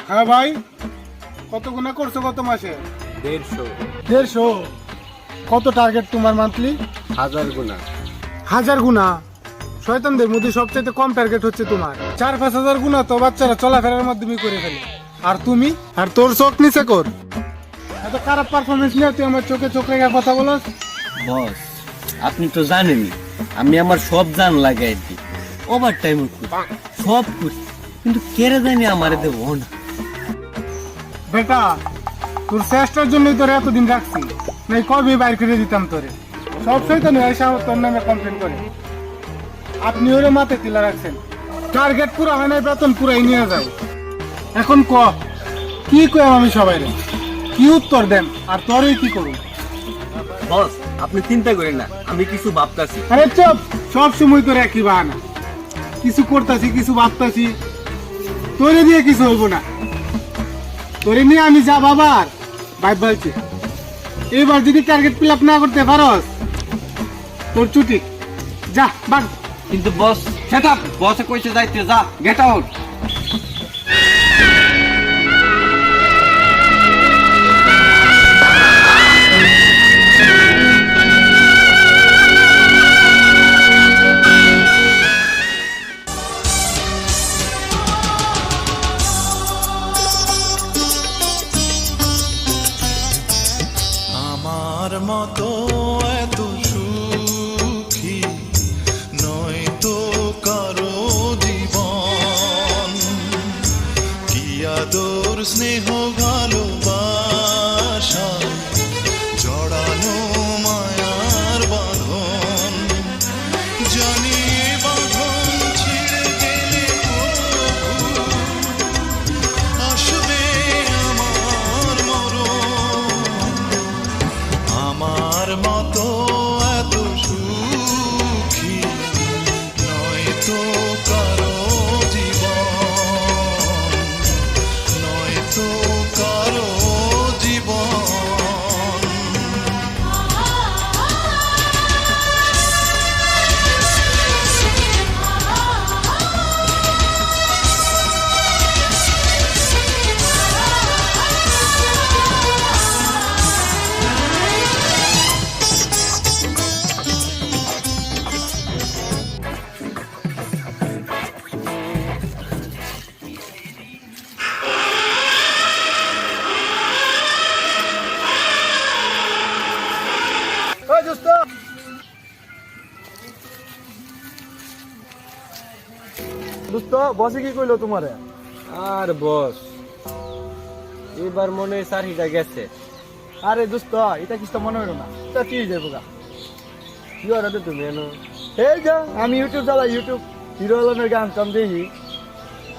হ্যাঁ ভাই, কত গুণা করছো কত মাসে? 150 150। কত টার্গেট তোমার মান্থলি? 1000 গুণা। 1000 গুণা? শয়তানদের মধ্যে সবচেয়ে কম টার্গেট হচ্ছে তোমার। 4-5 হাজার গুণা তো বাচ্চারা চলাফেরার মাধ্যমে করে ফেলে, আর তুমি আর তোর চোখ নিচে কর। এত খারাপ পারফরমেন্স নিয়ে তুই আমার চোখে চোখ রেখে কথা বলস? বস, আপনি তো জানেনই আমি আমার সব জান লাগাই দিই, ওভার টাইম সব করি, কিন্তু কেড়ে জানি আমারে দেব না। বেটা, তোর চেষ্টার জন্যই তোরে এতদিন রাখছি, নাই কবে বাইর করে দিতাম তোরে। সব শয়তান এসে তোর নামে কমপ্লেন করে। আপনি ওরে মাথায় তুলে রাখছেন, টার্গেট পুরা হয় না, বেতন পুরাই নিয়ে যায়। এখন কি কই আমি সবাই রে, কি উত্তর দেন আর তোরই কি করুন? বস, আপনি চিন্তা করেন না, আমি কিছু ভাবতাছি। আরে চুপ, সব সময় তোর একই বাহানা, কিছু করতেছি কিছু ভাবতাছি, তোরে দিয়ে কিছু হইব না। তোরে নিয়ে আমি যা বাবার ভাই বলছি, এবার যদি টার্গেট ফিল আপ না করতে পারস তোর ছুটি, যা বাগ। কিন্তু বস, সেট আপ, বসে কইতে যাইতে, যা, গেট আউট। আমার মতো এত সুখী নয় তো কারো জীবন, কি আদর স্নেহ ভালোবাসা জড়ানো মায়ার বাঁধন, জানি বাঁধন ছিঁড়ে গেলে আসবে আমার মরণ। আমার মতো এত সুখী নয় তো কারো জীবন, নয় তো কারো জীবন। দোস্ত, বসে কি কইলো তোমারে? আর বস, এবার মনে হয় চাকরিটা গেছে। আরে দোস্ত, এটা কিছু মনে হলো না, তা ঠিক যাবো গা। কি অর্ডার তুমি এনো? এই যা, আমি ইউটিউব চালাই, ইউটিউব হিরো আলমের গান টান দেখি।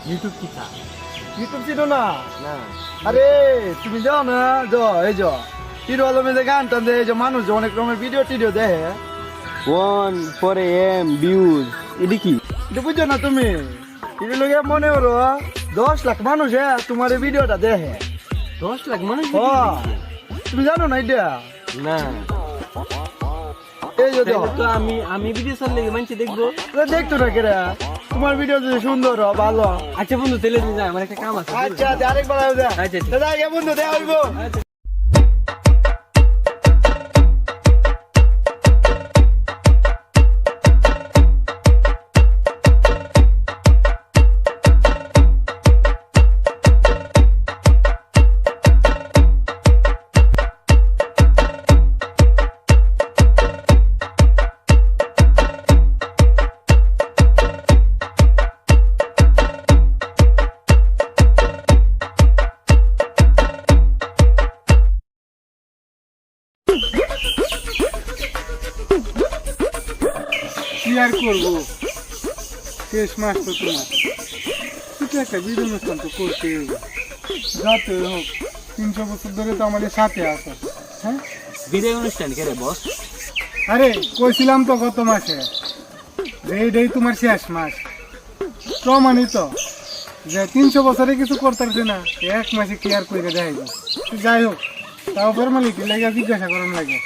ইউটিউব কি থা? ইউটিউব চিনো না? না। আরে তুমি যাও না, এই হিরো আলমের যে গান টান দেয়, এই যে মানুষ যে অনেক রকমের ভিডিও টিডিও দেখে, 1 ভিউজ, এটি কি? এটা বুঝছো না তুমি? টিভি লোকে মনে করো 10 লাখ মানুষ তোমার এই ভিডিওটা দেখে। 10 লাখ মানুষ? তুমি জানো না এটা? না। এই যে তো আমি ভিডিও চাললে মানুষ দেখবো। দেখতো না কেরা, তোমার ভিডিও যদি সুন্দর ভালো। আচ্ছা বন্ধু, তেলে যা, আমার একটা কাম আছে। আচ্ছা আরেকবার দাদা আগে বন্ধু দেওয়া হইব। কি আর করবো, শেষ মাস তো তোমার, কিছু একটা বিধি অনুষ্ঠান তো করতে যাতে হোক। 300 বছর ধরে তো আমাদের সাথে আসো। হ্যাঁ, বিদায় অনুষ্ঠান কে রে বস? আরে কইছিলাম তো গত মাসে যে এইটাই তোমার শেষ মাস, প্রমাণিত যে 300 বছরে কিছু করতে না, 1 মাসে কি আর করে দেখাইব। যাই হোক, তাও ফরমালিটি লাগে জিজ্ঞাসা করার লাগে,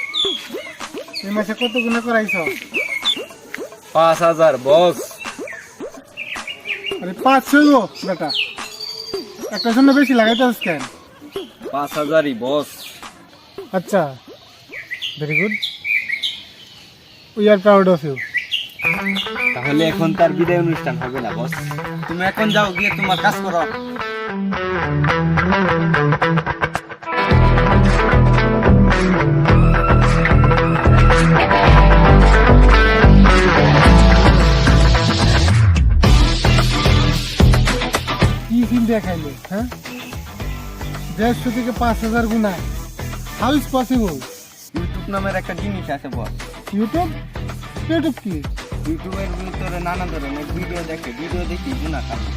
এই মাসে কত গুণা করাইছ? 5000 বস। আরে 500 গো বেটা, একটা জন্য বেশি লাগাইতেছ কেন? 5,000ই বস। আচ্ছা, very good, we are proud of you. তাহলে এখন তার বিদায় অনুষ্ঠান হবে না বস, তুমি এখন যাও গিয়ে তোমার কাজ করো। কি ফিল দেখাইলে, হ্যাঁ? 150 থেকে 5,000 গুণা, হাউ ইজ পসিবল? ইউটিউব নামের একটা জিনিস আছে বস। ইউটিউব? ইউটিউব কি? ইউটিউবের ভিতরে নানা ধরনের ভিডিও দেখে গুণা কামে।